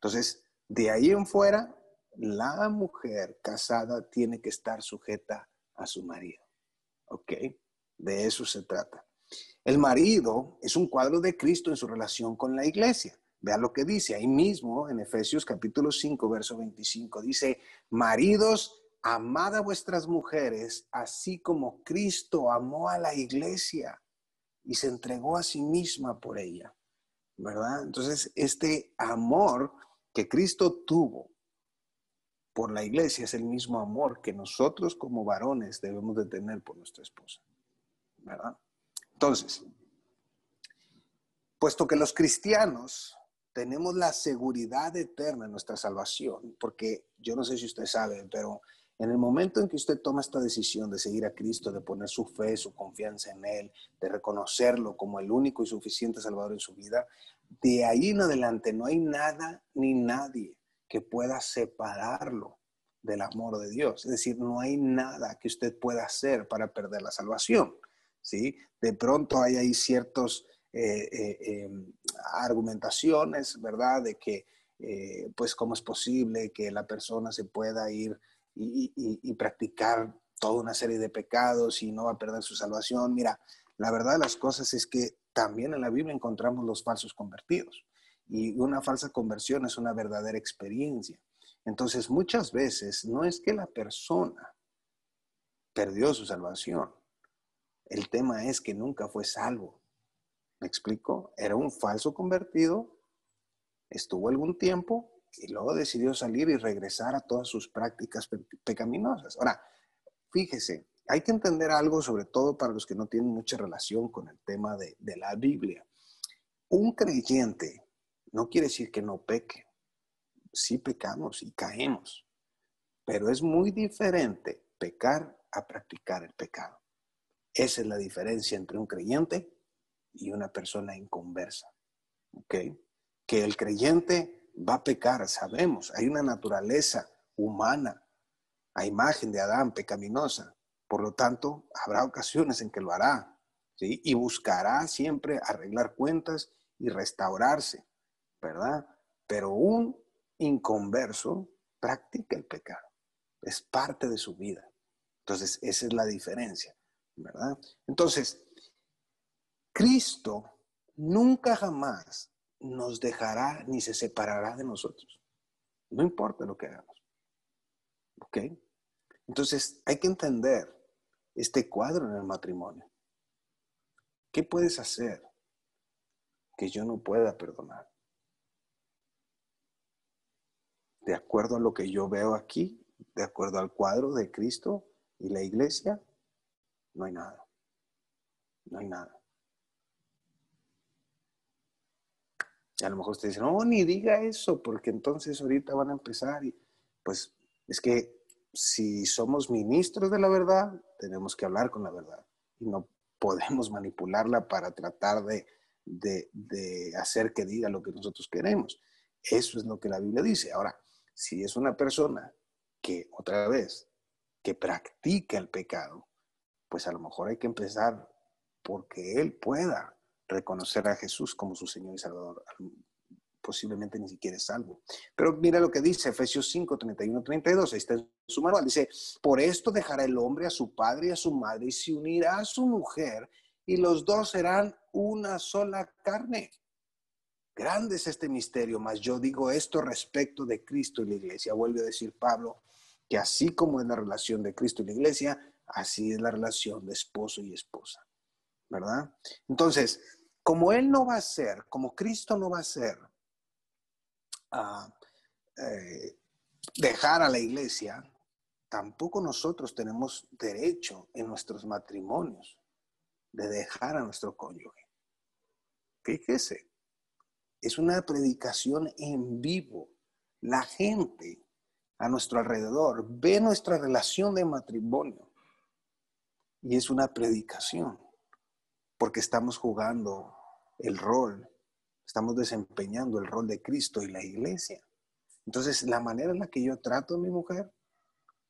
Entonces, de ahí en fuera, la mujer casada tiene que estar sujeta a su marido. ¿Ok? De eso se trata. El marido es un cuadro de Cristo en su relación con la iglesia. Vea lo que dice ahí mismo en Efesios capítulo 5, verso 25. Dice, maridos, amad a vuestras mujeres, así como Cristo amó a la iglesia y se entregó a sí misma por ella. ¿Verdad? Entonces, este amor que Cristo tuvo por la iglesia es el mismo amor que nosotros como varones debemos de tener por nuestra esposa. ¿Verdad? Entonces, puesto que los cristianos tenemos la seguridad eterna en nuestra salvación, porque yo no sé si usted sabe, pero en el momento en que usted toma esta decisión de seguir a Cristo, de poner su fe, su confianza en Él, de reconocerlo como el único y suficiente Salvador en su vida, de ahí en adelante no hay nada ni nadie que pueda separarlo del amor de Dios. Es decir, no hay nada que usted pueda hacer para perder la salvación, ¿sí? De pronto hay ahí ciertos argumentaciones, ¿verdad? De que, pues, cómo es posible que la persona se pueda ir y practicar toda una serie de pecados y no va a perder su salvación. Mira, la verdad de las cosas es que también en la Biblia encontramos los falsos convertidos. Y una falsa conversión es una verdadera experiencia. Entonces, muchas veces no es que la persona perdió su salvación. El tema es que nunca fue salvo. ¿Me explico? Era un falso convertido, estuvo algún tiempo y luego decidió salir y regresar a todas sus prácticas pecaminosas. Ahora, fíjese, hay que entender algo, sobre todo para los que no tienen mucha relación con el tema de la Biblia. Un creyente no quiere decir que no peque. Sí pecamos y caemos, pero es muy diferente pecar a practicar el pecado. Esa es la diferencia entre un creyente y una persona inconversa. ¿Ok? Que el creyente va a pecar, sabemos, hay una naturaleza humana a imagen de Adán pecaminosa, por lo tanto habrá ocasiones en que lo hará, ¿sí? Y buscará siempre arreglar cuentas y restaurarse, ¿verdad? Pero un inconverso practica el pecado, es parte de su vida. Entonces esa es la diferencia, ¿verdad? Entonces, Cristo nunca jamás nos dejará ni se separará de nosotros. No importa lo que hagamos. ¿Ok? Entonces hay que entender este cuadro en el matrimonio. ¿Qué puedes hacer que yo no pueda perdonar? De acuerdo a lo que yo veo aquí, de acuerdo al cuadro de Cristo y la iglesia, no hay nada. No hay nada. Y a lo mejor usted dice, no, ni diga eso, porque entonces ahorita van a empezar. Y pues es que si somos ministros de la verdad, tenemos que hablar con la verdad. Y no podemos manipularla para tratar de hacer que diga lo que nosotros queremos. Eso es lo que la Biblia dice. Ahora, si es una persona que, otra vez, que practica el pecado, pues a lo mejor hay que empezar porque él pueda reconocer a Jesús como su Señor y Salvador. Posiblemente ni siquiera es salvo. Pero mira lo que dice Efesios 5, 31, 32. Ahí está en su manual. Dice, por esto dejará el hombre a su padre y a su madre y se unirá a su mujer y los dos serán una sola carne. Grande es este misterio, mas yo digo esto respecto de Cristo y la iglesia. Vuelve a decir Pablo que así como es la relación de Cristo y la iglesia, así es la relación de esposo y esposa, ¿verdad? Entonces, como Él no va a ser, como Cristo no va a ser, dejar a la iglesia, tampoco nosotros tenemos derecho en nuestros matrimonios de dejar a nuestro cónyuge. Fíjese, es una predicación en vivo. La gente a nuestro alrededor ve nuestra relación de matrimonio y es una predicación porque estamos jugando el rol, estamos desempeñando el rol de Cristo y la iglesia. Entonces, la manera en la que yo trato a mi mujer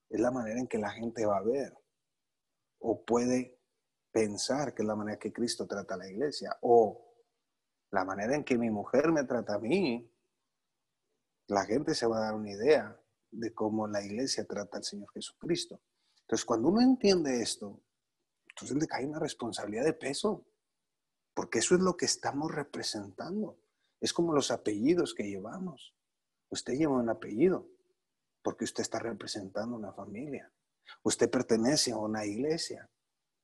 es la manera en que la gente va a ver o puede pensar que es la manera que Cristo trata a la iglesia, o la manera en que mi mujer me trata a mí la gente se va a dar una idea de cómo la iglesia trata al Señor Jesucristo. Entonces, cuando uno entiende esto, entonces le cae una responsabilidad de peso, porque eso es lo que estamos representando. Es como los apellidos que llevamos. Usted lleva un apellido porque usted está representando una familia. Usted pertenece a una iglesia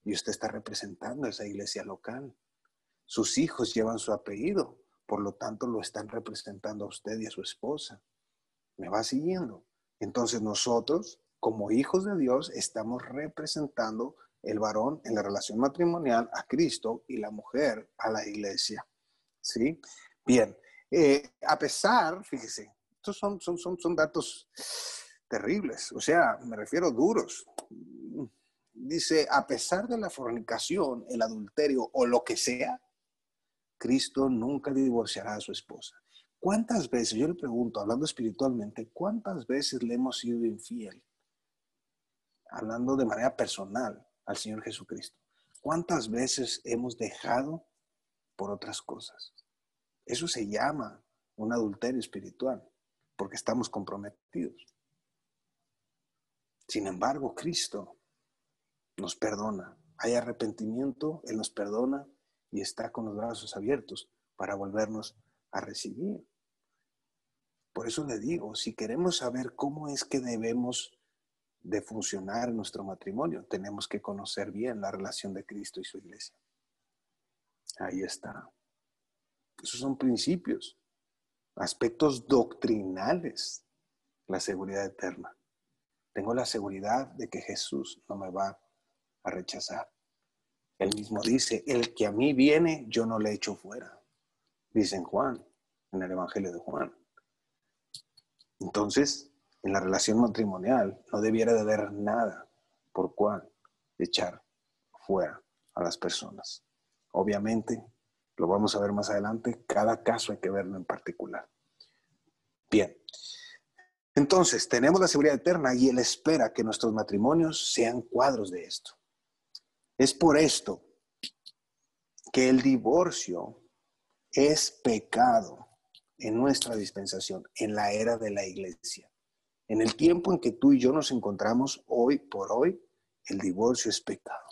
y usted está representando a esa iglesia local. Sus hijos llevan su apellido, por lo tanto lo están representando a usted y a su esposa. ¿Me va siguiendo? Entonces nosotros, como hijos de Dios, estamos representando el varón en la relación matrimonial a Cristo y la mujer a la iglesia. ¿Sí? Bien, a pesar, fíjese, estos son datos terribles, o sea, me refiero duros. Dice, a pesar de la fornicación, el adulterio o lo que sea, Cristo nunca divorciará a su esposa. ¿Cuántas veces, yo le pregunto, hablando espiritualmente, cuántas veces le hemos sido infiel? Hablando de manera personal al Señor Jesucristo. ¿Cuántas veces hemos dejado por otras cosas? Eso se llama un adulterio espiritual, porque estamos comprometidos. Sin embargo, Cristo nos perdona. Hay arrepentimiento, Él nos perdona y está con los brazos abiertos para volvernos a recibir. Por eso le digo, si queremos saber cómo es que debemos de funcionar en nuestro matrimonio, tenemos que conocer bien la relación de Cristo y su iglesia. Ahí está. Esos son principios, aspectos doctrinales, la seguridad eterna. Tengo la seguridad de que Jesús no me va a rechazar. Él mismo dice, el que a mí viene, yo no le echo fuera. Dice en Juan, en el Evangelio de Juan. Entonces, en la relación matrimonial no debiera de haber nada por cual echar fuera a las personas. Obviamente, lo vamos a ver más adelante, cada caso hay que verlo en particular. Bien, entonces tenemos la seguridad eterna y Él espera que nuestros matrimonios sean cuadros de esto. Es por esto que el divorcio es pecado en nuestra dispensación, en la era de la iglesia. En el tiempo en que tú y yo nos encontramos hoy por hoy, el divorcio es pecado.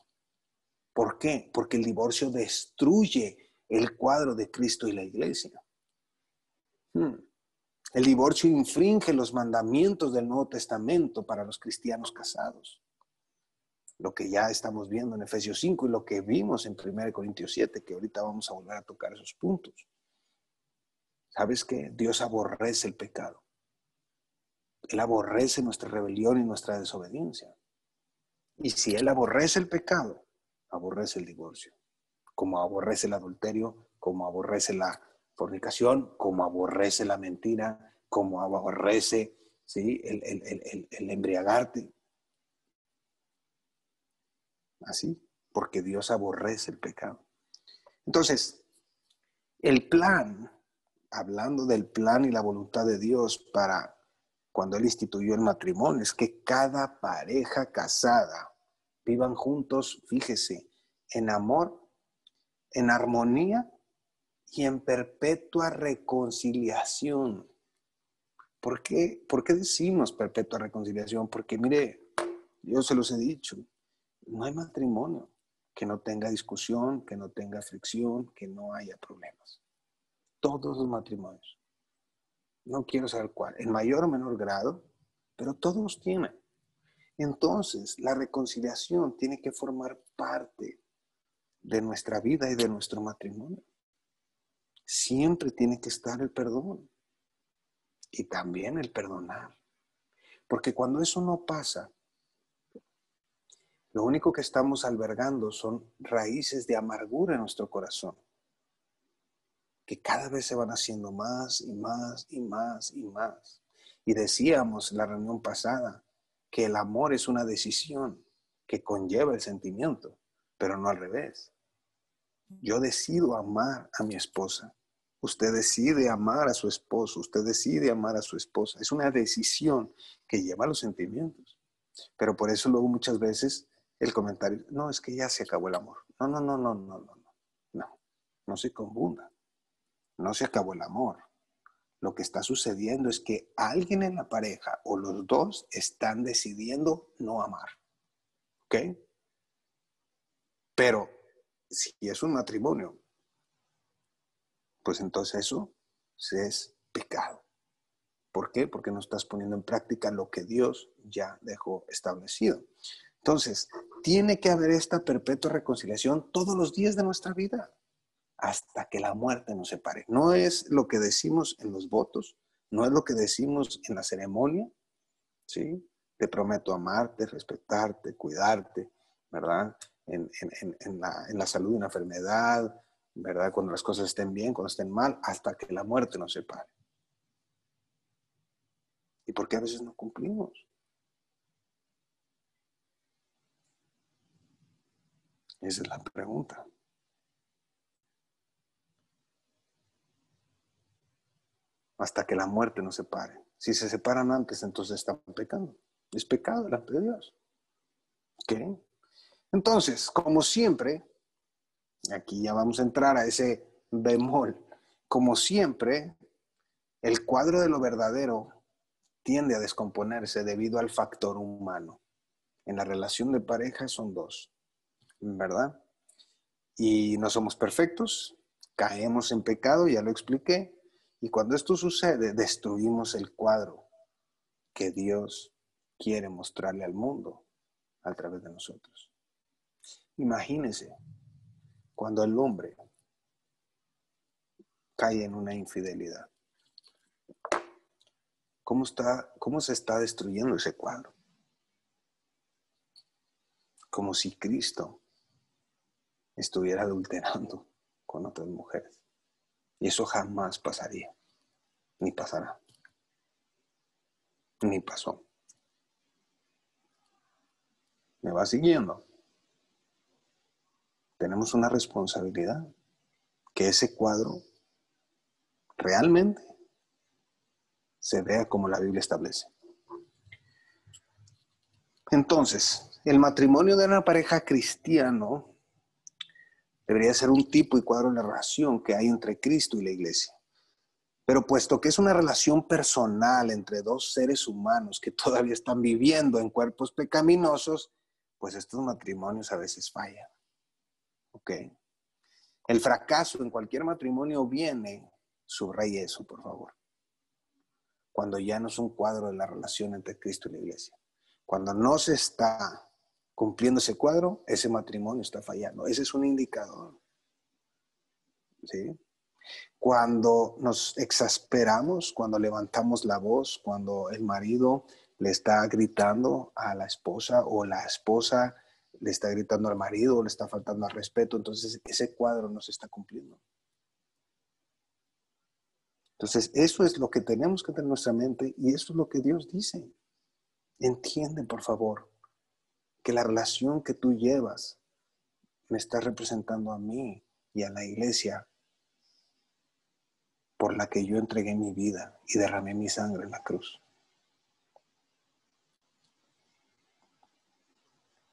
¿Por qué? Porque el divorcio destruye el cuadro de Cristo y la iglesia. El divorcio infringe los mandamientos del Nuevo Testamento para los cristianos casados. Lo que ya estamos viendo en Efesios 5 y lo que vimos en 1 Corintios 7, que ahorita vamos a volver a tocar esos puntos. ¿Sabes qué? Dios aborrece el pecado. Él aborrece nuestra rebelión y nuestra desobediencia. Y si Él aborrece el pecado, aborrece el divorcio. Como aborrece el adulterio, como aborrece la fornicación, como aborrece la mentira, como aborrece, ¿sí?, el embriagarte. Así, porque Dios aborrece el pecado. Entonces, el plan, hablando del plan y la voluntad de Dios para cuando Él instituyó el matrimonio, es que cada pareja casada vivan juntos, fíjese, en amor, en armonía y en perpetua reconciliación. ¿Por qué decimos perpetua reconciliación? Porque mire, yo se los he dicho, no hay matrimonio que no tenga discusión, que no tenga fricción, que no haya problemas. Todos los matrimonios. No quiero saber cuál, en mayor o menor grado, pero todos tienen. Entonces, la reconciliación tiene que formar parte de nuestra vida y de nuestro matrimonio. Siempre tiene que estar el perdón y también el perdonar. Porque cuando eso no pasa, lo único que estamos albergando son raíces de amargura en nuestro corazón, que cada vez se van haciendo más y más y más y más. Y decíamos en la reunión pasada que el amor es una decisión que conlleva el sentimiento, pero no al revés. Yo decido amar a mi esposa. Usted decide amar a su esposo. Usted decide amar a su esposa. Es una decisión que lleva a los sentimientos. Pero por eso luego muchas veces el comentario, no, es que ya se acabó el amor. No se confunda. No se acabó el amor. Lo que está sucediendo es que alguien en la pareja o los dos están decidiendo no amar. ¿Ok? Pero si es un matrimonio, pues entonces eso es pecado. ¿Por qué? Porque no estás poniendo en práctica lo que Dios ya dejó establecido. Entonces, tiene que haber esta perpetua reconciliación todos los días de nuestra vida, hasta que la muerte nos separe. No es lo que decimos en los votos, no es lo que decimos en la ceremonia, ¿sí? Te prometo amarte, respetarte, cuidarte, ¿verdad? En la salud y en la enfermedad, ¿verdad? Cuando las cosas estén bien, cuando estén mal, hasta que la muerte nos separe. ¿Y por qué a veces no cumplimos? Esa es la pregunta. Hasta que la muerte nos separe. Si se separan antes, entonces están pecando. Es pecado delante de Dios. ¿Ok? Entonces, como siempre, aquí ya vamos a entrar a ese bemol. Como siempre, el cuadro de lo verdadero tiende a descomponerse debido al factor humano. En la relación de pareja son dos, ¿verdad? Y no somos perfectos, caemos en pecado, ya lo expliqué, y cuando esto sucede, destruimos el cuadro que Dios quiere mostrarle al mundo a través de nosotros. Imagínense cuando el hombre cae en una infidelidad. ¿Cómo se está destruyendo ese cuadro? Como si Cristo estuviera adulterando con otras mujeres. Y eso jamás pasaría, ni pasará, ni pasó. ¿Me va siguiendo? Tenemos una responsabilidad, que ese cuadro realmente se vea como la Biblia establece. Entonces, el matrimonio de una pareja cristiano debería ser un tipo y cuadro de la relación que hay entre Cristo y la iglesia. Pero puesto que es una relación personal entre dos seres humanos que todavía están viviendo en cuerpos pecaminosos, pues estos matrimonios a veces fallan. ¿Ok? El fracaso en cualquier matrimonio viene, subraye eso, por favor, cuando ya no es un cuadro de la relación entre Cristo y la iglesia. Cuando no se está cumpliendo ese cuadro, ese matrimonio está fallando. Ese es un indicador. ¿Sí? Cuando nos exasperamos, cuando levantamos la voz, cuando el marido le está gritando a la esposa o la esposa le está gritando al marido o le está faltando al respeto, entonces ese cuadro no se está cumpliendo. Entonces eso es lo que tenemos que tener en nuestra mente y eso es lo que Dios dice. Entiende, por favor, que la relación que tú llevas me está representando a mí y a la iglesia por la que yo entregué mi vida y derramé mi sangre en la cruz.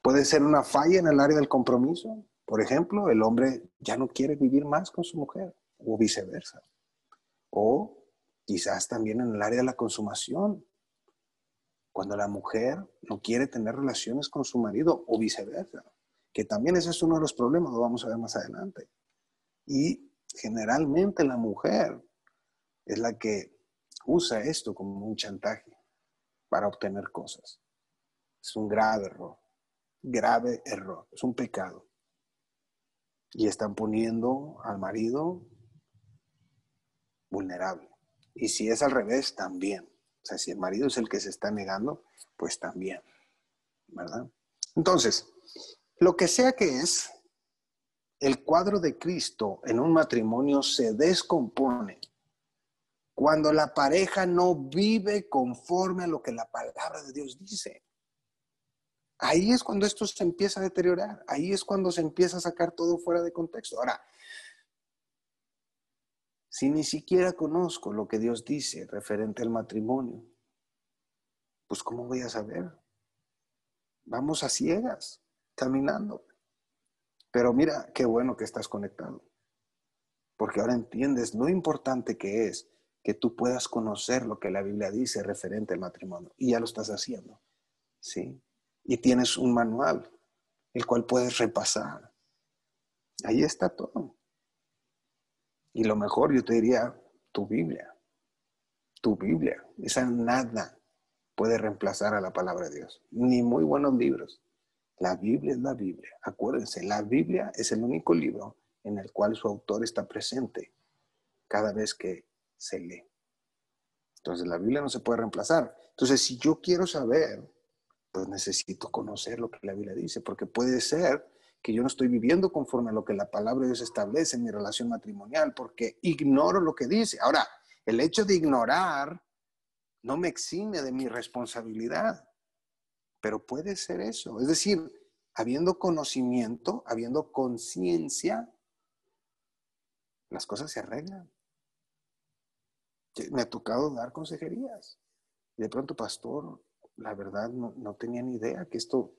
Puede ser una falla en el área del compromiso. Por ejemplo, el hombre ya no quiere vivir más con su mujer o viceversa. O quizás también en el área de la consumación, cuando la mujer no quiere tener relaciones con su marido o viceversa, que también ese es uno de los problemas, lo vamos a ver más adelante. Y generalmente la mujer es la que usa esto como un chantaje para obtener cosas. Es un grave error, es un pecado. Y están poniendo al marido vulnerable. Y si es al revés, también. O sea, si el marido es el que se está negando, pues también, ¿verdad? Entonces, lo que sea que es, el cuadro de Cristo en un matrimonio se descompone cuando la pareja no vive conforme a lo que la palabra de Dios dice. Ahí es cuando esto se empieza a deteriorar. Ahí es cuando se empieza a sacar todo fuera de contexto. Ahora, si ni siquiera conozco lo que Dios dice referente al matrimonio, pues ¿cómo voy a saber? Vamos a ciegas, caminando. Pero mira, qué bueno que estás conectado. Porque ahora entiendes lo importante que es que tú puedas conocer lo que la Biblia dice referente al matrimonio. Y ya lo estás haciendo, ¿sí? Y tienes un manual, el cual puedes repasar. Ahí está todo. Y lo mejor, yo te diría, tu Biblia. Tu Biblia. Esa nada puede reemplazar a la palabra de Dios. Ni muy buenos libros. La Biblia es la Biblia. Acuérdense, la Biblia es el único libro en el cual su autor está presente cada vez que se lee. Entonces, la Biblia no se puede reemplazar. Entonces, si yo quiero saber, pues necesito conocer lo que la Biblia dice, porque puede ser que yo no estoy viviendo conforme a lo que la palabra de Dios establece en mi relación matrimonial, porque ignoro lo que dice. Ahora, el hecho de ignorar no me exime de mi responsabilidad, pero puede ser eso. Es decir, habiendo conocimiento, habiendo conciencia, las cosas se arreglan. Me ha tocado dar consejerías. Y de pronto, pastor, la verdad no tenía ni idea que esto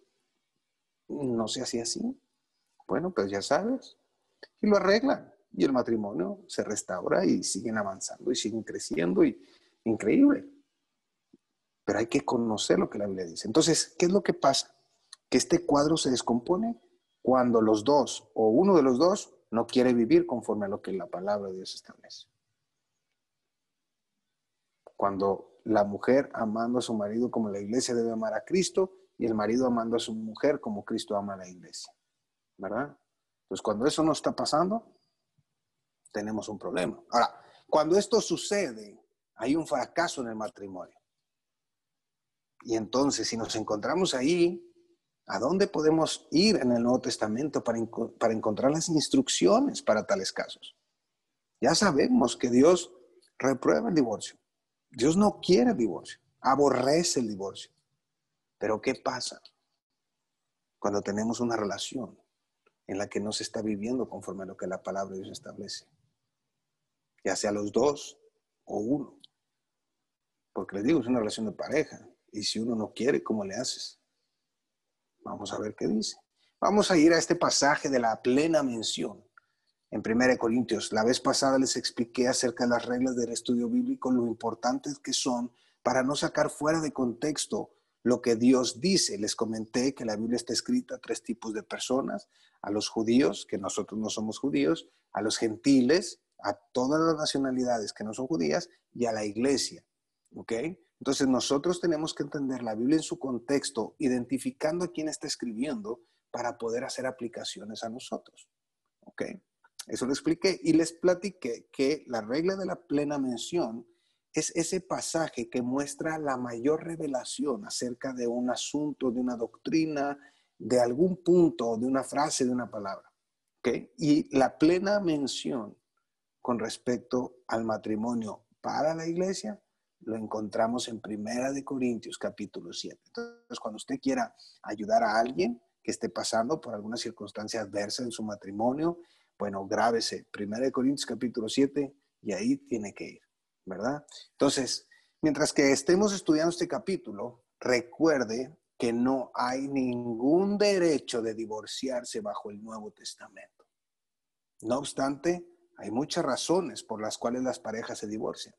no se hacía así. Bueno, pues ya sabes. Y lo arreglan. Y el matrimonio se restaura y siguen avanzando y siguen creciendo. Y increíble. Pero hay que conocer lo que la Biblia dice. Entonces, ¿qué es lo que pasa? Que este cuadro se descompone cuando los dos o uno de los dos no quiere vivir conforme a lo que la palabra de Dios establece. Cuando la mujer amando a su marido como la iglesia debe amar a Cristo y el marido amando a su mujer como Cristo ama a la iglesia. ¿Verdad? Entonces, cuando eso no está pasando, tenemos un problema. Ahora, cuando esto sucede, hay un fracaso en el matrimonio. Y entonces, si nos encontramos ahí, ¿a dónde podemos ir en el Nuevo Testamento para encontrar las instrucciones para tales casos? Ya sabemos que Dios reprueba el divorcio. Dios no quiere el divorcio, aborrece el divorcio. Pero ¿qué pasa cuando tenemos una relación en la que no se está viviendo conforme a lo que la palabra de Dios establece? Ya sea los dos o uno. Porque les digo, es una relación de pareja. Y si uno no quiere, ¿cómo le haces? Vamos a ver qué dice. Vamos a ir a este pasaje de la plena mención en 1 Corintios. La vez pasada les expliqué acerca de las reglas del estudio bíblico, lo importantes que son para no sacar fuera de contexto lo que Dios dice. Les comenté que la Biblia está escrita a tres tipos de personas: a los judíos, que nosotros no somos judíos, a los gentiles, a todas las nacionalidades que no son judías, y a la iglesia. ¿Ok? Entonces nosotros tenemos que entender la Biblia en su contexto, identificando a quién está escribiendo para poder hacer aplicaciones a nosotros. ¿Ok? Eso lo expliqué y les platiqué que la regla de la plena mención es ese pasaje que muestra la mayor revelación acerca de un asunto, de una doctrina, de algún punto, de una frase, de una palabra. ¿Okay? Y la plena mención con respecto al matrimonio para la iglesia lo encontramos en 1 Corintios capítulo 7. Entonces, cuando usted quiera ayudar a alguien que esté pasando por alguna circunstancia adversa en su matrimonio, bueno, grábese 1 Corintios capítulo 7 y ahí tiene que ir, ¿verdad? Entonces, mientras que estemos estudiando este capítulo, recuerde que no hay ningún derecho de divorciarse bajo el Nuevo Testamento. No obstante, hay muchas razones por las cuales las parejas se divorcian.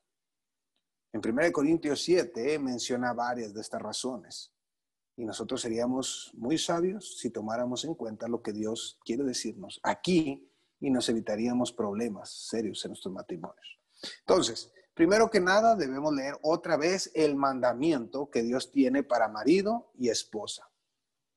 En 1 Corintios 7 menciona varias de estas razones. Y nosotros seríamos muy sabios si tomáramos en cuenta lo que Dios quiere decirnos aquí y nos evitaríamos problemas serios en nuestros matrimonios. Entonces, primero que nada, debemos leer otra vez el mandamiento que Dios tiene para marido y esposa.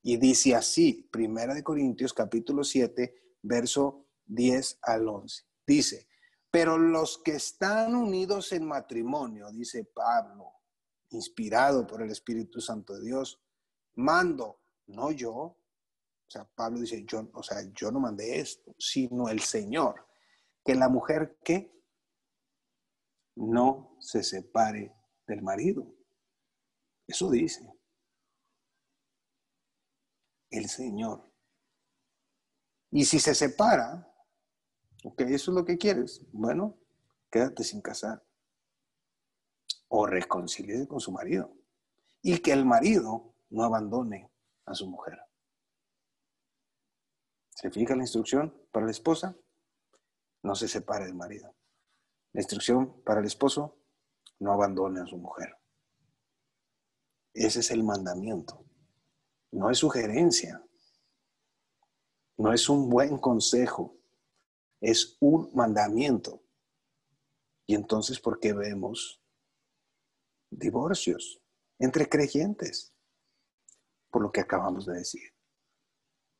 Y dice así, 1 Corintios capítulo 7, verso 10 al 11. Dice: pero los que están unidos en matrimonio, dice Pablo, inspirado por el Espíritu Santo de Dios, mando, no yo. O sea, Pablo dice, yo no mandé esto, sino el Señor, que la mujer que no se separe del marido. Eso dice el Señor. Y si se separa, ok, eso es lo que quieres, bueno, quédate sin casar. O reconcíliese con su marido. Y que el marido no abandone a su mujer. ¿Se fija la instrucción para la esposa? No se separe del marido. La instrucción para el esposo, no abandone a su mujer. Ese es el mandamiento. No es sugerencia. No es un buen consejo. Es un mandamiento. Y entonces, ¿por qué vemos divorcios entre creyentes? Por lo que acabamos de decir.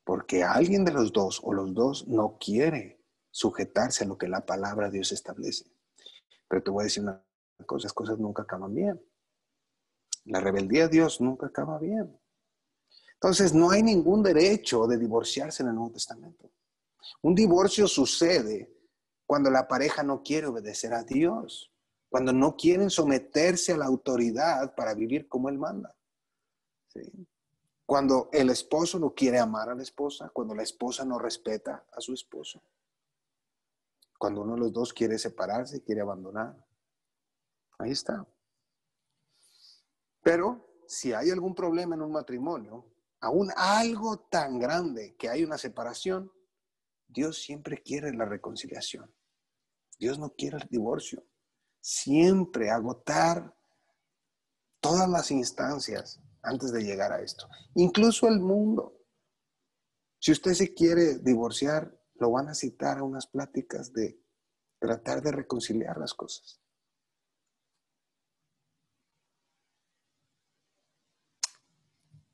Porque alguien de los dos o los dos no quiere sujetarse a lo que la palabra de Dios establece. Pero te voy a decir una cosa, las cosas nunca acaban bien. La rebeldía a Dios nunca acaba bien. Entonces, no hay ningún derecho de divorciarse en el Nuevo Testamento. Un divorcio sucede cuando la pareja no quiere obedecer a Dios, cuando no quieren someterse a la autoridad para vivir como Él manda. ¿Sí? Cuando el esposo no quiere amar a la esposa, cuando la esposa no respeta a su esposo, cuando uno de los dos quiere separarse, quiere abandonar. Ahí está. Pero si hay algún problema en un matrimonio, aún algo tan grande que hay una separación, Dios siempre quiere la reconciliación. Dios no quiere el divorcio. Siempre agotar todas las instancias antes de llegar a esto. Incluso el mundo. Si usted se quiere divorciar, lo van a citar a unas pláticas de tratar de reconciliar las cosas.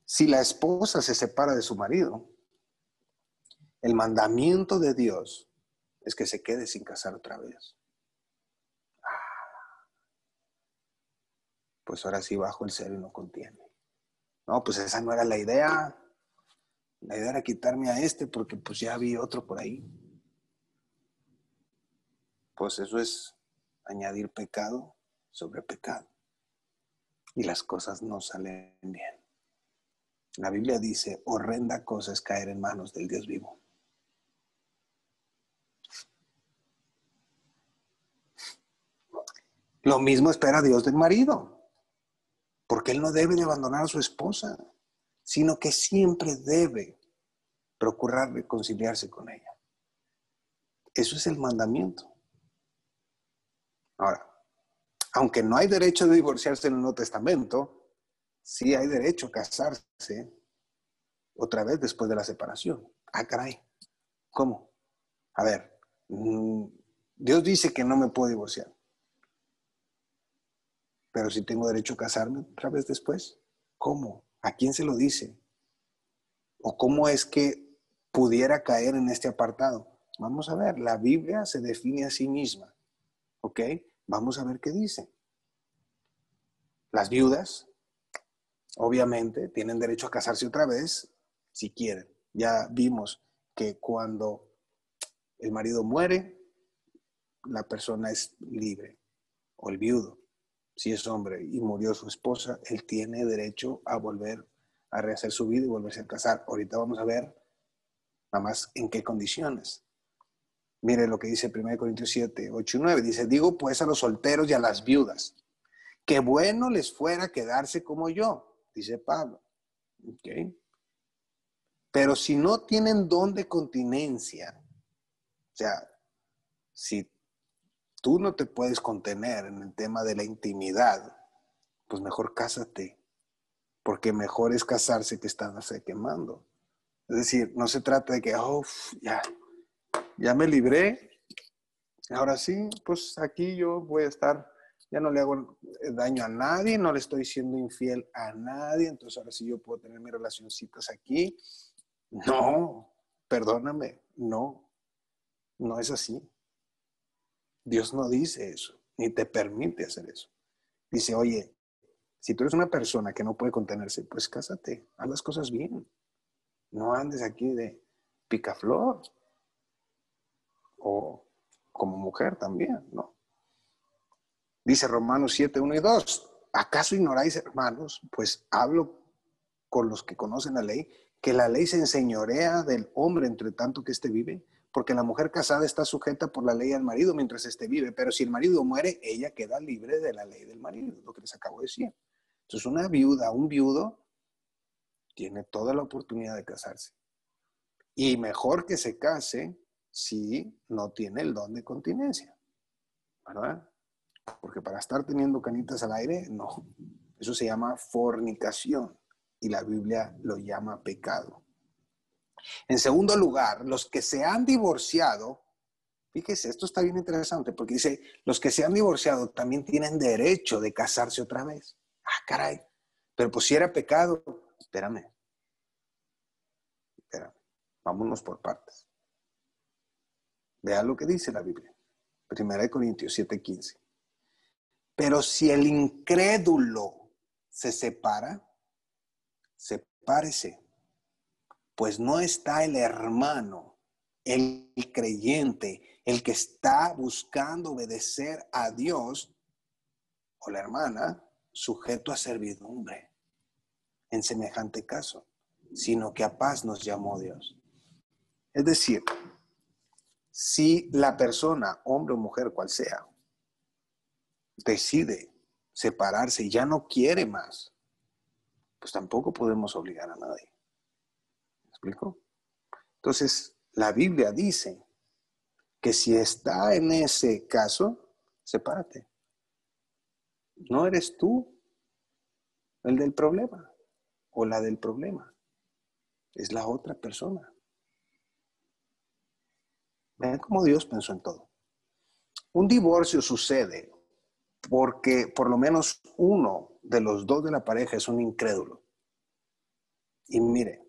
Si la esposa se separa de su marido, el mandamiento de Dios es que se quede sin casar otra vez. Pues ahora sí bajo el celo y no contiene. No, pues esa no era la idea. La idea era quitarme a este porque pues ya vi otro por ahí. Pues eso es añadir pecado sobre pecado. Y las cosas no salen bien. La Biblia dice, horrenda cosa es caer en manos del Dios vivo. Lo mismo espera Dios del marido. Porque él no debe de abandonar a su esposa, sino que siempre debe procurar reconciliarse con ella. Eso es el mandamiento. Ahora, aunque no hay derecho de divorciarse en el Nuevo Testamento, sí hay derecho a casarse otra vez después de la separación. Ah, caray. ¿Cómo? A ver, Dios dice que no me puedo divorciar. Pero si tengo derecho a casarme otra vez después. ¿Cómo? ¿A quién se lo dice? ¿O cómo es que pudiera caer en este apartado? Vamos a ver, la Biblia se define a sí misma. ¿Ok? Vamos a ver qué dice. Las viudas, obviamente, tienen derecho a casarse otra vez si quieren. Ya vimos que cuando el marido muere, la persona es libre. O el viudo, si es hombre y murió su esposa, él tiene derecho a volver a rehacer su vida y volverse a casar. Ahorita vamos a ver nada más en qué condiciones. Mire lo que dice 1 Corintios 7, 8 y 9. Dice, digo pues a los solteros y a las viudas, que bueno les fuera quedarse como yo, dice Pablo. ¿Okay? Pero si no tienen don de continencia, o sea, si tú no te puedes contener en el tema de la intimidad, pues mejor cásate, porque mejor es casarse que estarse quemando. Es decir, no se trata de que, ya me libré, ahora sí, pues aquí yo voy a estar, ya no le hago daño a nadie, no le estoy siendo infiel a nadie, entonces ahora sí yo puedo tener mis relacioncitas aquí. No, perdóname, no es así. Dios no dice eso, ni te permite hacer eso. Dice, oye, si tú eres una persona que no puede contenerse, pues cásate, haz las cosas bien. No andes aquí de picaflor o como mujer también, ¿no? Dice Romanos 7, 1 y 2. ¿Acaso ignoráis, hermanos? Pues hablo con los que conocen la ley, que la ley se enseñorea del hombre entre tanto que éste vive, porque la mujer casada está sujeta por la ley al marido mientras éste vive, pero si el marido muere, ella queda libre de la ley del marido, lo que les acabo de decir. Entonces una viuda, un viudo, tiene toda la oportunidad de casarse. Y mejor que se case si no tiene el don de continencia. ¿verdad? Porque para estar teniendo canitas al aire, no. Eso se llama fornicación y la Biblia lo llama pecado. En segundo lugar, los que se han divorciado, fíjese, esto está bien interesante porque dice, los que se han divorciado también tienen derecho de casarse otra vez. Ah, caray, pero pues si era pecado, espérame, vámonos por partes. Vea lo que dice la Biblia. 1 Corintios 7:15. Pero si el incrédulo se separa, sepárese, pues no está el hermano, el creyente, el que está buscando obedecer a Dios, o la hermana, sujeto a servidumbre en semejante caso, sino que a paz nos llamó Dios. Es decir, si la persona, hombre o mujer, cual sea, decide separarse y ya no quiere más, pues tampoco podemos obligar a nadie. ¿Me explico? Entonces, la Biblia dice que si está en ese caso, sepárate. No eres tú el del problema o la del problema. Es la otra persona. Vean cómo Dios pensó en todo. Un divorcio sucede porque por lo menos uno de los dos de la pareja es un incrédulo. Y mire,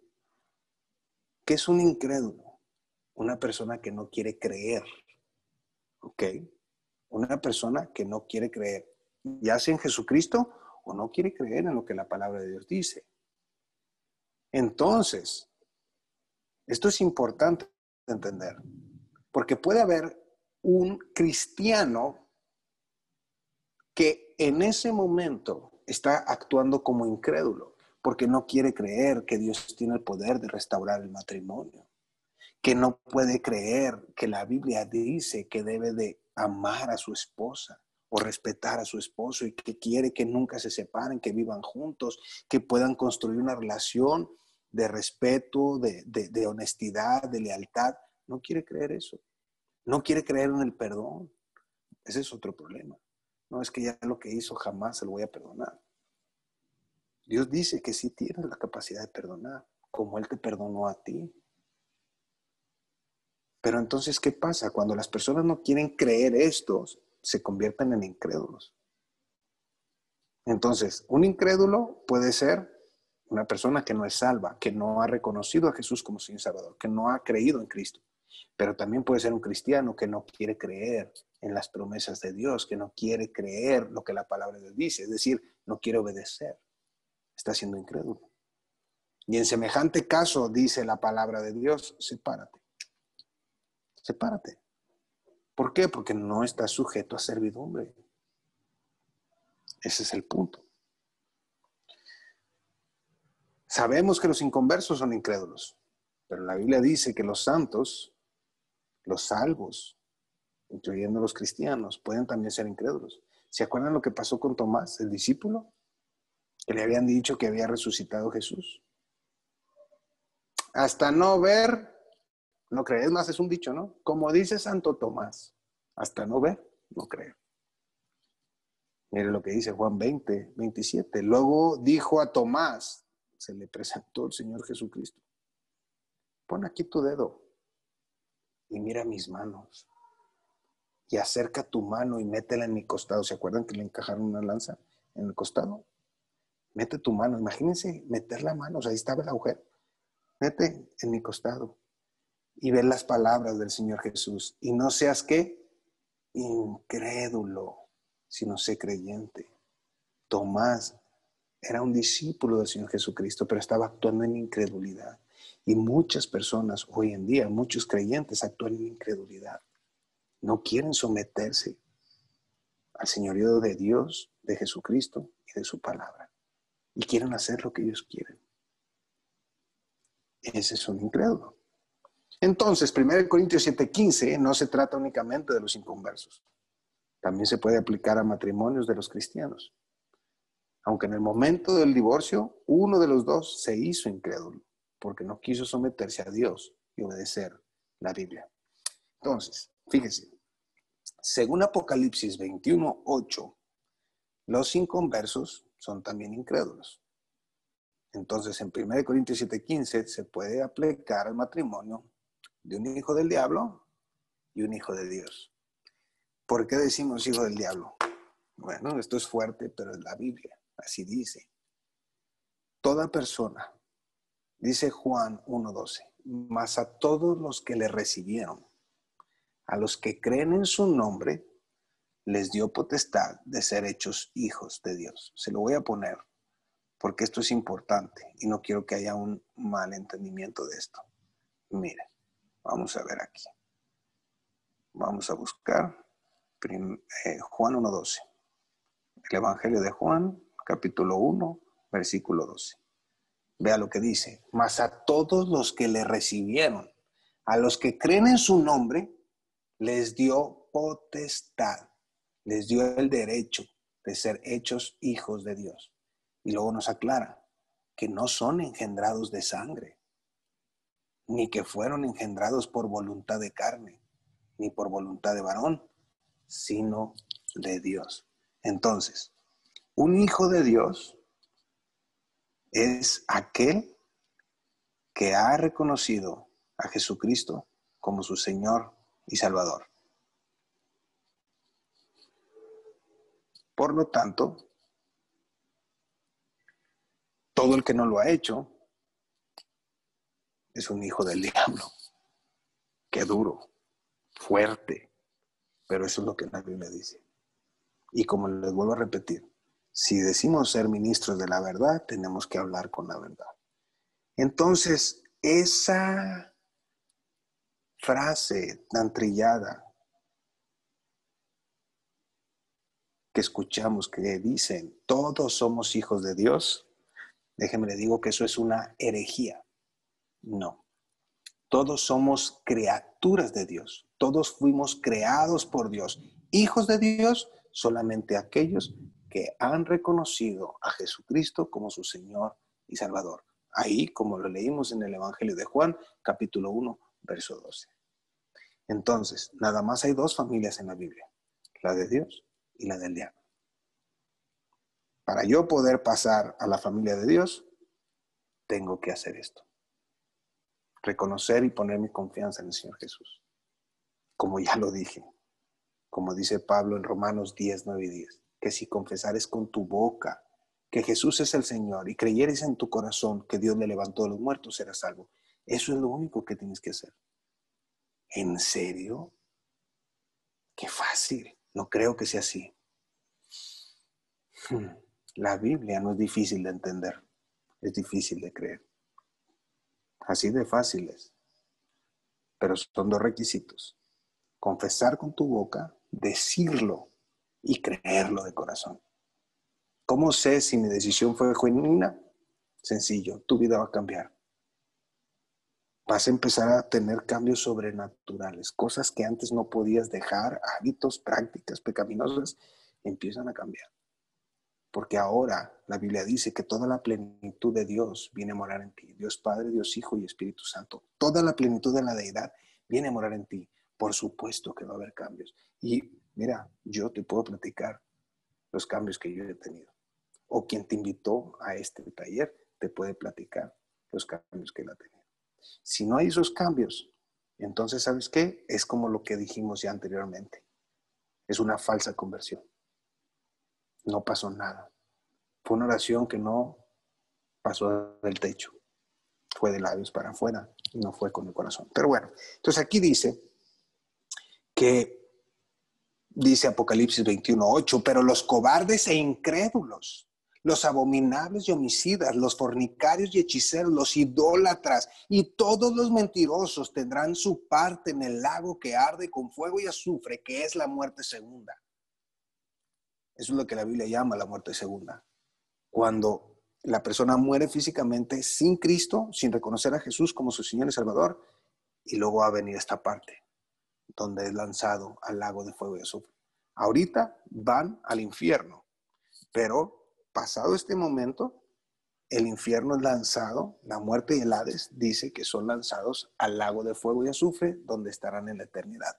¿qué es un incrédulo? Una persona que no quiere creer. ¿Ok? Una persona que no quiere creer, ya sea en Jesucristo o no quiere creer en lo que la palabra de Dios dice. Entonces, esto es importante entender, porque puede haber un cristiano que en ese momento está actuando como incrédulo, porque no quiere creer que Dios tiene el poder de restaurar el matrimonio, que no puede creer que la Biblia dice que debe de amar a su esposa o respetar a su esposo y que quiere que nunca se separen, que vivan juntos, que puedan construir una relación de respeto, de honestidad, de lealtad. No quiere creer eso. No quiere creer en el perdón. Ese es otro problema. No es que ya lo que hizo jamás se lo voy a perdonar. Dios dice que sí tienes la capacidad de perdonar, como Él te perdonó a ti. Pero entonces, ¿qué pasa? Cuando las personas no quieren creer esto, se convierten en incrédulos. Entonces, un incrédulo puede ser una persona que no es salva, que no ha reconocido a Jesús como Señor y Salvador, que no ha creído en Cristo. Pero también puede ser un cristiano que no quiere creer en las promesas de Dios, que no quiere creer lo que la palabra de Dios dice, es decir, no quiere obedecer. Está siendo incrédulo. Y en semejante caso, dice la palabra de Dios, sepárate. Sepárate. ¿Por qué? Porque no está sujeto a servidumbre. Ese es el punto. Sabemos que los inconversos son incrédulos, pero la Biblia dice que los santos, los salvos, incluyendo los cristianos, pueden también ser incrédulos. ¿Se acuerdan lo que pasó con Tomás, el discípulo? Que le habían dicho que había resucitado Jesús. Hasta no ver, no creer. Es más, es un dicho, ¿no? Como dice Santo Tomás, hasta no ver, no creer. Mire lo que dice Juan 20:27. Luego dijo a Tomás, se le presentó el Señor Jesucristo. Pon aquí tu dedo y mira mis manos. Y acerca tu mano y métela en mi costado. ¿Se acuerdan que le encajaron una lanza en el costado? Mete tu mano. Imagínense meter la mano. O sea, ahí estaba el agujero. Mete en mi costado. Y ver las palabras del Señor Jesús. Y no seas, ¿qué? Incrédulo, sino sé creyente. Tomás era un discípulo del Señor Jesucristo, pero estaba actuando en incredulidad. Y muchas personas hoy en día, muchos creyentes actúan en incredulidad. No quieren someterse al señorío de Dios, de Jesucristo y de su palabra. Y quieren hacer lo que ellos quieren. Ese es un incrédulo. Entonces, 1 Corintios 7:15 no se trata únicamente de los inconversos. También se puede aplicar a matrimonios de los cristianos. Aunque en el momento del divorcio, uno de los dos se hizo incrédulo, porque no quiso someterse a Dios y obedecer la Biblia. Entonces, fíjese, Según Apocalipsis 21:8, los inconversos son también incrédulos. Entonces, en 1 Corintios 7:15 se puede aplicar al matrimonio de un hijo del diablo y un hijo de Dios. ¿Por qué decimos hijo del diablo? Bueno, esto es fuerte, pero es la Biblia. Así dice. Toda persona, dice Juan 1:12, mas a todos los que le recibieron, a los que creen en su nombre, les dio potestad de ser hechos hijos de Dios. Se lo voy a poner porque esto es importante y no quiero que haya un mal entendimiento de esto. Mire, vamos a ver aquí. Vamos a buscar Juan 1:12. El Evangelio de Juan, capítulo 1, versículo 12. Vea lo que dice. Mas a todos los que le recibieron, a los que creen en su nombre, les dio potestad, les dio el derecho de ser hechos hijos de Dios. Y luego nos aclara que no son engendrados de sangre, ni que fueron engendrados por voluntad de carne, ni por voluntad de varón, sino de Dios. Entonces, un hijo de Dios es aquel que ha reconocido a Jesucristo como su Señor y Salvador. Por lo tanto, todo el que no lo ha hecho es un hijo del diablo. Qué duro, fuerte, pero eso es lo que la Biblia dice. Y como les vuelvo a repetir, si decimos ser ministros de la verdad, tenemos que hablar con la verdad. Entonces, esa frase tan trillada que escuchamos que dicen, todos somos hijos de Dios, déjeme le digo que eso es una herejía. No, todos somos criaturas de Dios, todos fuimos creados por Dios. Hijos de Dios, solamente aquellos que han reconocido a Jesucristo como su Señor y Salvador. Ahí, como lo leímos en el Evangelio de Juan, capítulo 1, verso 12. Entonces, nada más hay dos familias en la Biblia, la de Dios y la del diablo. Para yo poder pasar a la familia de Dios, tengo que hacer esto. Reconocer y poner mi confianza en el Señor Jesús. Como ya lo dije, como dice Pablo en Romanos 10, 9 y 10, que si confesares con tu boca que Jesús es el Señor y creyeres en tu corazón que Dios le levantó de los muertos, serás salvo. Eso es lo único que tienes que hacer. ¿En serio? Qué fácil. No creo que sea así. La Biblia no es difícil de entender, es difícil de creer. Así de fácil es. Pero son dos requisitos. Confesar con tu boca, decirlo y creerlo de corazón. ¿Cómo sé si mi decisión fue genuina? Sencillo, tu vida va a cambiar. Vas a empezar a tener cambios sobrenaturales, cosas que antes no podías dejar, hábitos, prácticas pecaminosas, empiezan a cambiar. Porque ahora la Biblia dice que toda la plenitud de Dios viene a morar en ti. Dios Padre, Dios Hijo y Espíritu Santo. Toda la plenitud de la deidad viene a morar en ti. Por supuesto que va a haber cambios. Y mira, yo te puedo platicar los cambios que yo he tenido. O quien te invitó a este taller te puede platicar los cambios que él ha tenido. Si no hay esos cambios, entonces, ¿sabes qué? Es como lo que dijimos ya anteriormente. Es una falsa conversión. No pasó nada. Fue una oración que no pasó del techo. Fue de labios para afuera y no fue con el corazón. Pero bueno, entonces aquí dice Apocalipsis 21:8, pero los cobardes e incrédulos, los abominables y homicidas, los fornicarios y hechiceros, los idólatras y todos los mentirosos tendrán su parte en el lago que arde con fuego y azufre, que es la muerte segunda. Eso es lo que la Biblia llama la muerte segunda. Cuando la persona muere físicamente sin Cristo, sin reconocer a Jesús como su Señor y Salvador, y luego va a venir esta parte, donde es lanzado al lago de fuego y azufre. Ahorita van al infierno, pero pasado este momento, el infierno es lanzado, la muerte y el Hades dice que son lanzados al lago de fuego y azufre, donde estarán en la eternidad.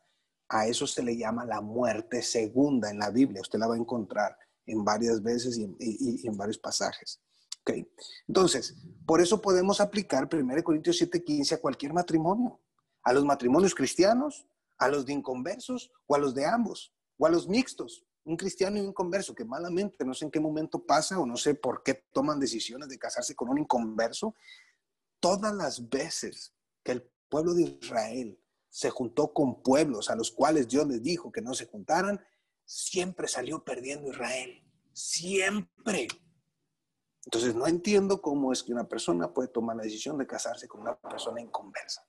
A eso se le llama la muerte segunda en la Biblia. Usted la va a encontrar en varias veces y en varios pasajes. ¿Okay? Entonces, por eso podemos aplicar 1 Corintios 7:15 a cualquier matrimonio. A los matrimonios cristianos, a los de inconversos o a los de ambos, o a los mixtos. Un cristiano y un inconverso que malamente, no sé en qué momento pasa o no sé por qué toman decisiones de casarse con un inconverso. Todas las veces que el pueblo de Israel se juntó con pueblos a los cuales Dios les dijo que no se juntaran, siempre salió perdiendo Israel. Siempre. Entonces no entiendo cómo es que una persona puede tomar la decisión de casarse con una persona inconversa.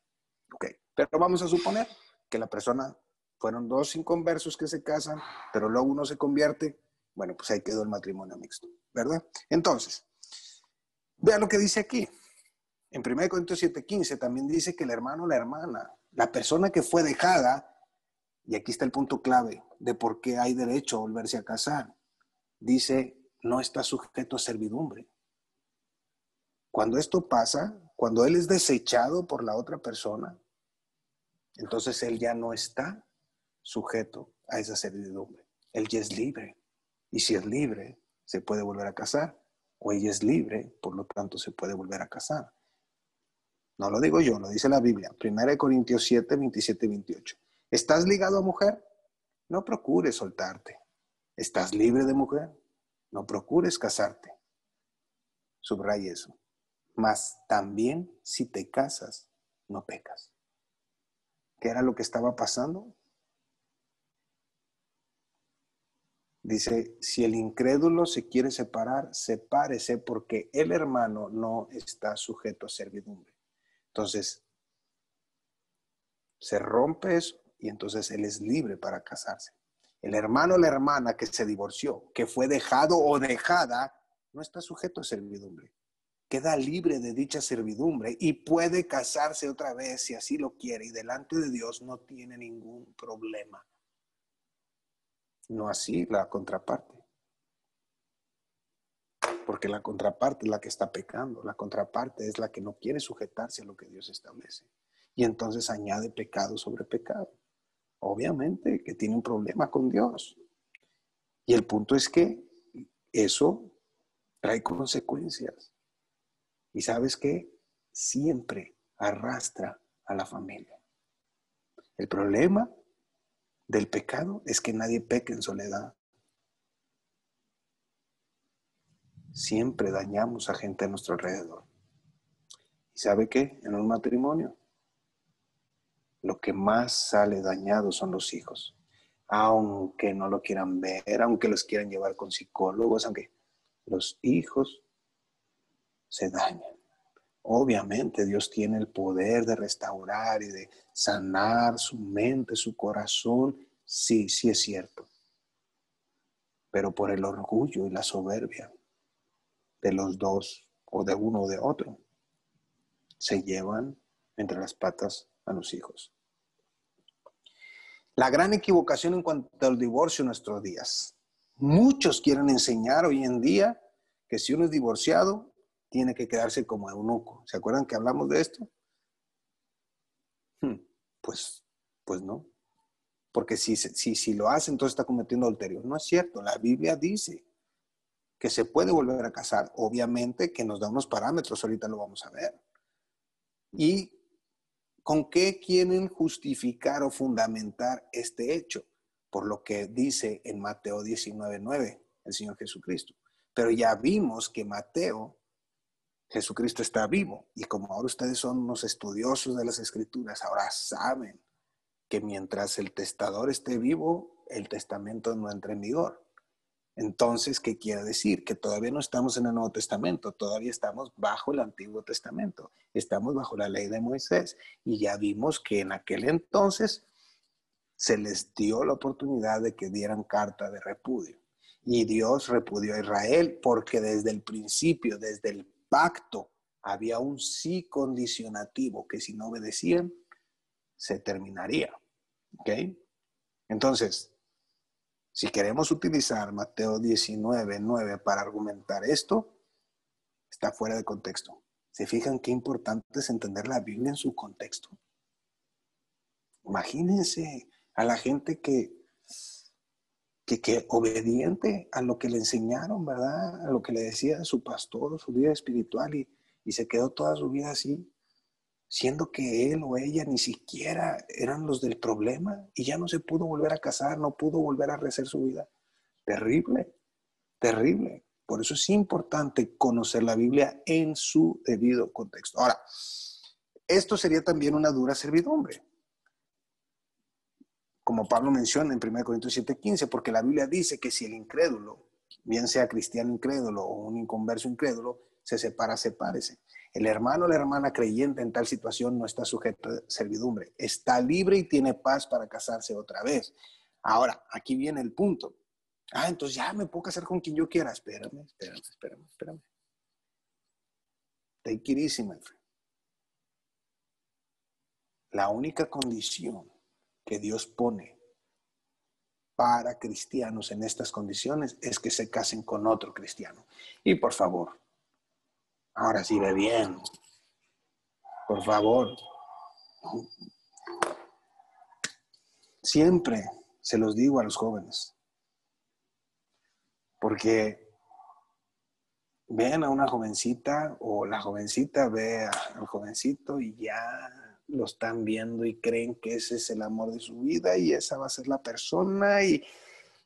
Okay. Pero vamos a suponer que la persona, fueron dos inconversos que se casan, pero luego uno se convierte. Bueno, pues ahí quedó el matrimonio mixto, ¿verdad? Entonces, vea lo que dice aquí. En 1 Corintios 7:15 también dice que el hermano o la hermana, la persona que fue dejada, y aquí está el punto clave de por qué hay derecho a volverse a casar, dice, no está sujeto a servidumbre. Cuando esto pasa, cuando él es desechado por la otra persona, entonces él ya no está sujeto a esa servidumbre. Él ya es libre. Y si es libre, se puede volver a casar. O ella es libre, por lo tanto se puede volver a casar. No lo digo yo, lo dice la Biblia. 1 Corintios 7, 27 y 28. ¿Estás ligado a mujer? No procures soltarte. ¿Estás libre de mujer? No procures casarte. Subraya eso. Mas también si te casas, no pecas. ¿Qué era lo que estaba pasando? Dice, si el incrédulo se quiere separar, sepárese porque el hermano no está sujeto a servidumbre. Entonces, se rompe eso y entonces él es libre para casarse. El hermano o la hermana que se divorció, que fue dejado o dejada, no está sujeto a servidumbre. Queda libre de dicha servidumbre y puede casarse otra vez si así lo quiere y delante de Dios no tiene ningún problema. No así la contraparte. Porque la contraparte es la que está pecando, la contraparte es la que no quiere sujetarse a lo que Dios establece. Y entonces añade pecado sobre pecado. Obviamente que tiene un problema con Dios. Y el punto es que eso trae consecuencias. Y sabes qué, siempre arrastra a la familia. El problema del pecado es que nadie peca en soledad. Siempre dañamos a gente a nuestro alrededor. ¿Y sabe qué? En un matrimonio, lo que más sale dañado son los hijos. Aunque no lo quieran ver, aunque los quieran llevar con psicólogos, aunque los hijos se dañan. Obviamente Dios tiene el poder de restaurar y de sanar su mente, su corazón. Sí, sí es cierto. Pero por el orgullo y la soberbia de los dos o de uno o de otro, se llevan entre las patas a los hijos. La gran equivocación en cuanto al divorcio en nuestros días. Muchos quieren enseñar hoy en día que si uno es divorciado, tiene que quedarse como eunuco. ¿Se acuerdan que hablamos de esto? Pues no. Porque si lo hace, entonces está cometiendo adulterio. No es cierto. La Biblia dice que se puede volver a casar. Obviamente que nos da unos parámetros, ahorita lo vamos a ver. ¿Y con qué quieren justificar o fundamentar este hecho? Por lo que dice en Mateo 19:9 el Señor Jesucristo. Pero ya vimos que Jesucristo está vivo. Y como ahora ustedes son unos estudiosos de las Escrituras, ahora saben que mientras el testador esté vivo, el testamento no entra en vigor. Entonces, ¿qué quiere decir? Que todavía no estamos en el Nuevo Testamento, todavía estamos bajo el Antiguo Testamento, estamos bajo la ley de Moisés. Y ya vimos que en aquel entonces se les dio la oportunidad de que dieran carta de repudio. Y Dios repudió a Israel porque desde el principio, desde el pacto, había un sí condicionativo que si no obedecían, se terminaría. ¿Ok? Entonces, si queremos utilizar Mateo 19:9 para argumentar esto, está fuera de contexto. ¿Se fijan qué importante es entender la Biblia en su contexto? Imagínense, a la gente que obediente a lo que le enseñaron, ¿verdad? A lo que le decía su pastor o su líder espiritual y se quedó toda su vida así, siendo que él o ella ni siquiera eran los del problema y ya no se pudo volver a casar, no pudo volver a rehacer su vida. Terrible, terrible. Por eso es importante conocer la Biblia en su debido contexto. Ahora, esto sería también una dura servidumbre, como Pablo menciona en 1 Corintios 7:15, porque la Biblia dice que si el incrédulo, bien sea cristiano incrédulo o un inconverso incrédulo, se separa, sepárese. El hermano o la hermana creyente en tal situación no está sujeto a servidumbre, está libre y tiene paz para casarse otra vez. Ahora, aquí viene el punto. Entonces ya me puedo casar con quien yo quiera. Espérame. Take it easy, my friend. La única condición que Dios pone para cristianos en estas condiciones es que se casen con otro cristiano. Y por favor, ahora sí ve bien. Por favor. Siempre se los digo a los jóvenes. Porque ven a una jovencita o la jovencita ve al jovencito y ya lo están viendo y creen que ese es el amor de su vida y esa va a ser la persona y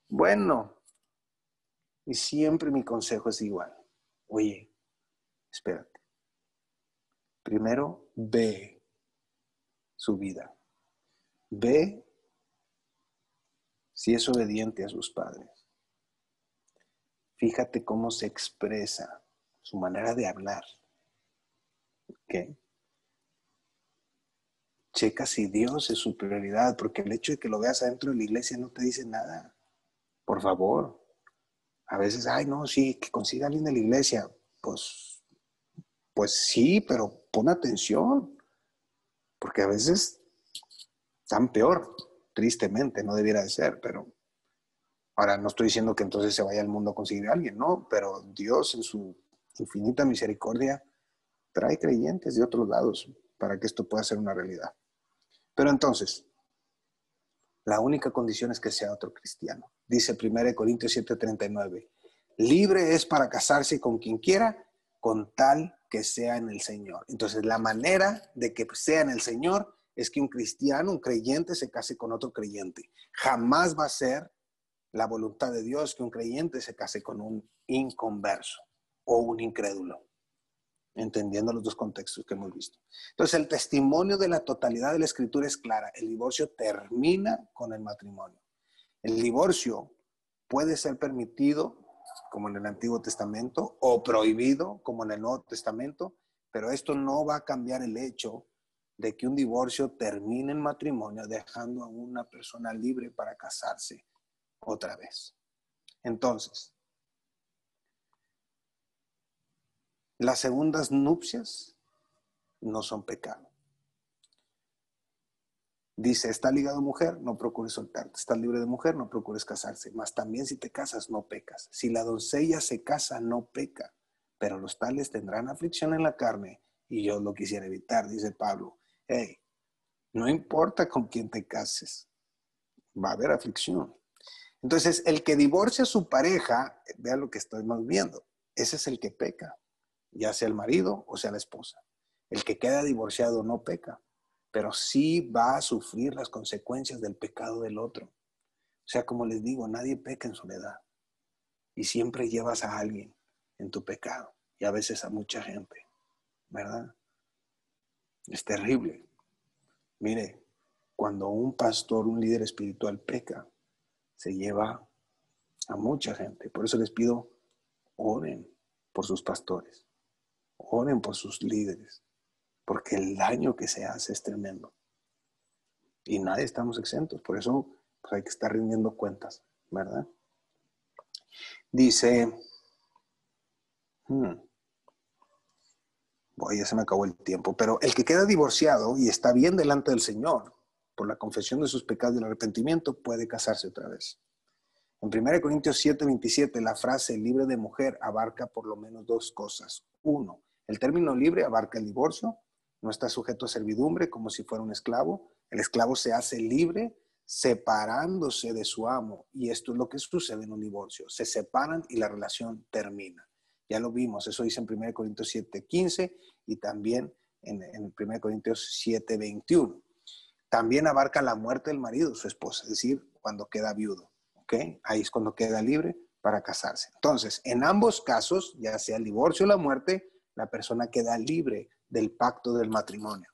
bueno, y siempre mi consejo es igual. Oye, espérate. Primero ve su vida. Ve si es obediente a sus padres. Fíjate cómo se expresa, su manera de hablar. ¿Ok? Checa si Dios es su prioridad, porque el hecho de que lo veas adentro de la iglesia no te dice nada. Por favor. A veces, no, sí, que consiga alguien de la iglesia. Pues sí, pero pon atención. Porque a veces están peor, tristemente, no debiera de ser, pero ahora no estoy diciendo que entonces se vaya al mundo a conseguir a alguien, no, pero Dios en su infinita misericordia trae creyentes de otros lados para que esto pueda ser una realidad. Pero entonces, la única condición es que sea otro cristiano. Dice 1 Corintios 7:39, libre es para casarse con quien quiera, con tal que sea en el Señor. Entonces, la manera de que sea en el Señor es que un cristiano, un creyente, se case con otro creyente. Jamás va a ser la voluntad de Dios que un creyente se case con un inconverso o un incrédulo, entendiendo los dos contextos que hemos visto. Entonces, el testimonio de la totalidad de la Escritura es clara. El divorcio termina con el matrimonio. El divorcio puede ser permitido, como en el Antiguo Testamento, o prohibido, como en el Nuevo Testamento, pero esto no va a cambiar el hecho de que un divorcio termine en matrimonio, dejando a una persona libre para casarse otra vez. Entonces, las segundas nupcias no son pecado. Dice, está ligado mujer, no procures soltarte. Estás libre de mujer, no procures casarse. Mas también si te casas, no pecas. Si la doncella se casa, no peca. Pero los tales tendrán aflicción en la carne y yo lo quisiera evitar, dice Pablo. Hey, no importa con quién te cases, va a haber aflicción. Entonces, el que divorcia a su pareja, vea lo que estamos viendo, ese es el que peca, ya sea el marido o sea la esposa. El que queda divorciado no peca, pero sí va a sufrir las consecuencias del pecado del otro. O sea, como les digo, nadie peca en soledad y siempre llevas a alguien en tu pecado y a veces a mucha gente, ¿verdad? Es terrible. Mire, cuando un pastor, un líder espiritual peca, se lleva a mucha gente. Por eso les pido, oren por sus pastores, oren por sus líderes, porque el daño que se hace es tremendo. Y nadie estamos exentos, por eso pues, hay que estar rindiendo cuentas, ¿verdad? Dice, ya se me acabó el tiempo, pero el que queda divorciado y está bien delante del Señor, por la confesión de sus pecados y el arrepentimiento, puede casarse otra vez. En 1 Corintios 7:27, la frase libre de mujer abarca por lo menos dos cosas. Uno, el término libre abarca el divorcio, no está sujeto a servidumbre como si fuera un esclavo. El esclavo se hace libre separándose de su amo. Y esto es lo que sucede en un divorcio. Se separan y la relación termina. Ya lo vimos, eso dice en 1 Corintios 7:15 y también en 1 Corintios 7:21. También abarca la muerte del marido, su esposa, es decir, cuando queda viudo. ¿Ok? Ahí es cuando queda libre para casarse. Entonces, en ambos casos, ya sea el divorcio o la muerte, la persona queda libre del pacto del matrimonio.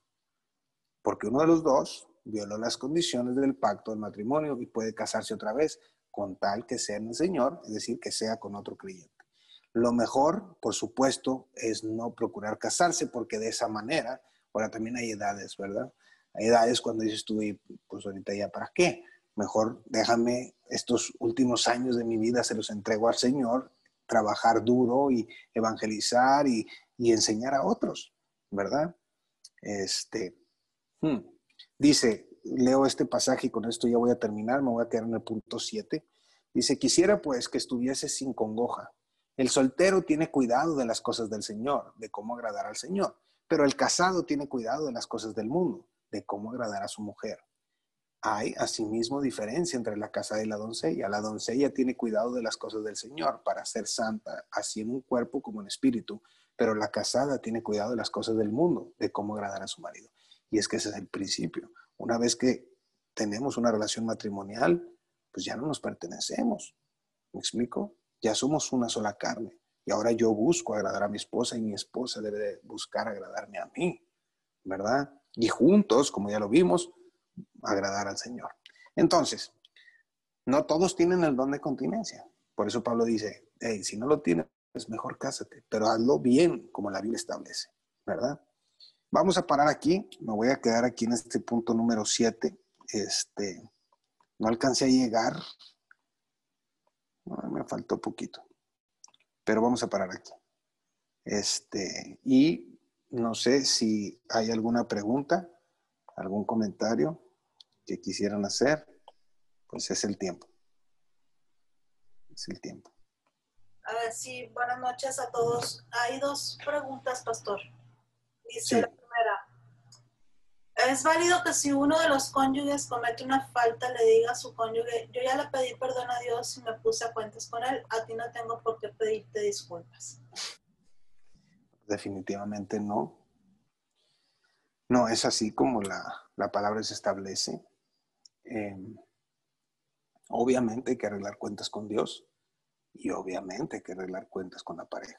Porque uno de los dos violó las condiciones del pacto del matrimonio y puede casarse otra vez con tal que sea en el Señor, es decir, que sea con otro creyente. Lo mejor, por supuesto, es no procurar casarse porque de esa manera, ahora también hay edades, ¿verdad? Hay edades cuando dices tú, pues ahorita ya para qué. Mejor déjame estos últimos años de mi vida, se los entrego al Señor, trabajar duro y evangelizar y enseñar a otros, ¿verdad? Dice, leo este pasaje y con esto ya voy a terminar, me voy a quedar en el punto 7. Dice, quisiera pues que estuviese sin congoja. El soltero tiene cuidado de las cosas del Señor, de cómo agradar al Señor, pero el casado tiene cuidado de las cosas del mundo, de cómo agradar a su mujer. Hay asimismo diferencia entre la casada y la doncella. La doncella tiene cuidado de las cosas del Señor para ser santa, así en un cuerpo como en espíritu, pero la casada tiene cuidado de las cosas del mundo, de cómo agradar a su marido. Y es que ese es el principio. Una vez que tenemos una relación matrimonial, pues ya no nos pertenecemos. ¿Me explico? Ya somos una sola carne. Y ahora yo busco agradar a mi esposa y mi esposa debe buscar agradarme a mí, ¿verdad? Y juntos, como ya lo vimos, agradar al Señor. Entonces, no todos tienen el don de continencia. Por eso Pablo dice, hey, si no lo tienes, mejor cásate, pero hazlo bien, como la Biblia establece, ¿verdad? Vamos a parar aquí. Me voy a quedar aquí en este punto número 7. No alcancé a llegar. Me faltó poquito. Pero vamos a parar aquí. Y no sé si hay alguna pregunta, algún comentario que quisieran hacer. Pues es el tiempo. Es el tiempo. A ver, sí, buenas noches a todos. Hay dos preguntas, pastor. Dice Sí. la primera, ¿es válido que si uno de los cónyuges comete una falta le diga a su cónyuge, yo ya le pedí perdón a Dios y me puse a cuentas con él, a ti no tengo por qué pedirte disculpas? Definitivamente no. No es así como la palabra se establece. Obviamente hay que arreglar cuentas con Dios y obviamente hay que arreglar cuentas con la pareja.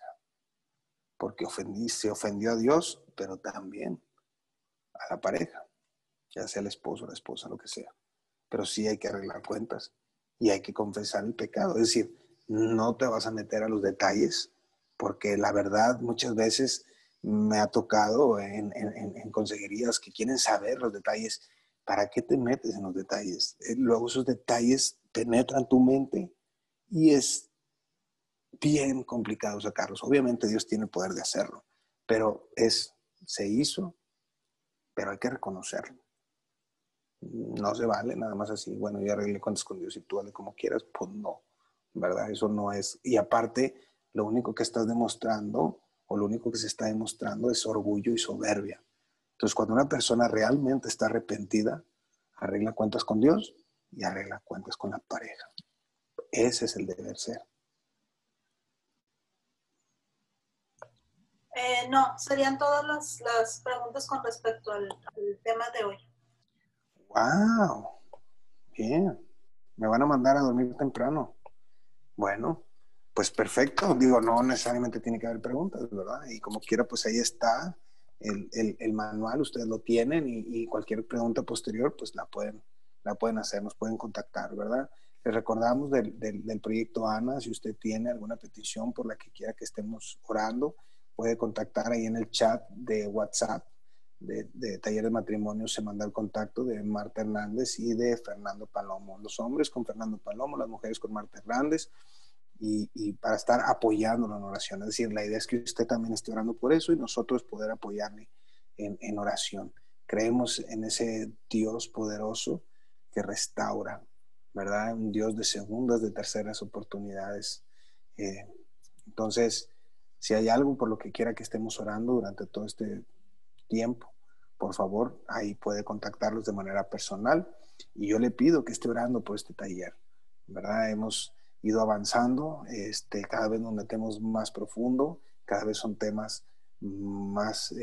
Porque se ofendió a Dios, pero también a la pareja, ya sea el esposo, la esposa, lo que sea. Pero sí hay que arreglar cuentas y hay que confesar el pecado. Es decir, no te vas a meter a los detalles, porque la verdad muchas veces me ha tocado en consejerías que quieren saber los detalles. ¿Para qué te metes en los detalles? Luego esos detalles penetran tu mente y es bien complicado sacarlos. Obviamente Dios tiene el poder de hacerlo, pero se hizo, pero hay que reconocerlo. No se vale nada más así, bueno, yo arreglé cuentas con Dios y tú hazle como quieras, pues no, ¿verdad? Eso no es. Y aparte, lo único que estás demostrando, o lo único que se está demostrando es orgullo y soberbia. Entonces, cuando una persona realmente está arrepentida, arregla cuentas con Dios y arregla cuentas con la pareja. Ese es el deber ser. No, serían todas las preguntas con respecto al tema de hoy. ¡Wow! Bien. Me van a mandar a dormir temprano. Bueno, pues perfecto. Digo, no necesariamente tiene que haber preguntas, ¿verdad? Y como quiera, pues ahí está el manual, ustedes lo tienen y cualquier pregunta posterior, pues la pueden hacer, nos pueden contactar, ¿verdad? Les recordamos del proyecto ANA, si usted tiene alguna petición por la que quiera que estemos orando, puede contactar ahí en el chat de WhatsApp de Taller de Matrimonios. Se manda el contacto de Marta Hernández y de Fernando Palomo. Los hombres con Fernando Palomo, las mujeres con Marta Hernández. Y para estar apoyándolo en oración. Es decir, la idea es que usted también esté orando por eso y nosotros poder apoyarle en oración. Creemos en ese Dios poderoso que restaura, ¿verdad? Un Dios de segundas, de terceras oportunidades. Entonces, si hay algo por lo que quiera que estemos orando durante todo este tiempo, por favor, ahí puede contactarlos de manera personal. Y yo le pido que esté orando por este taller, ¿verdad? Hemos ido avanzando, cada vez nos metemos más profundo, cada vez son temas más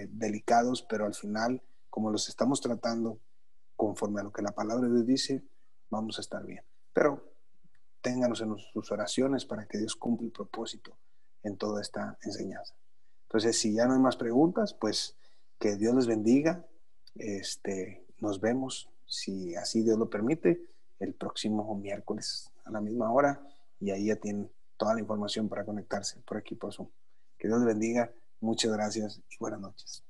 delicados, pero al final, como los estamos tratando conforme a lo que la palabra de Dios dice, vamos a estar bien. Pero ténganos en sus oraciones para que Dios cumpla el propósito en toda esta enseñanza. Entonces, si ya no hay más preguntas, pues que Dios les bendiga. Nos vemos, si así Dios lo permite, el próximo miércoles a la misma hora, y ahí ya tienen toda la información para conectarse por aquí por Zoom. Que Dios les bendiga, muchas gracias y buenas noches.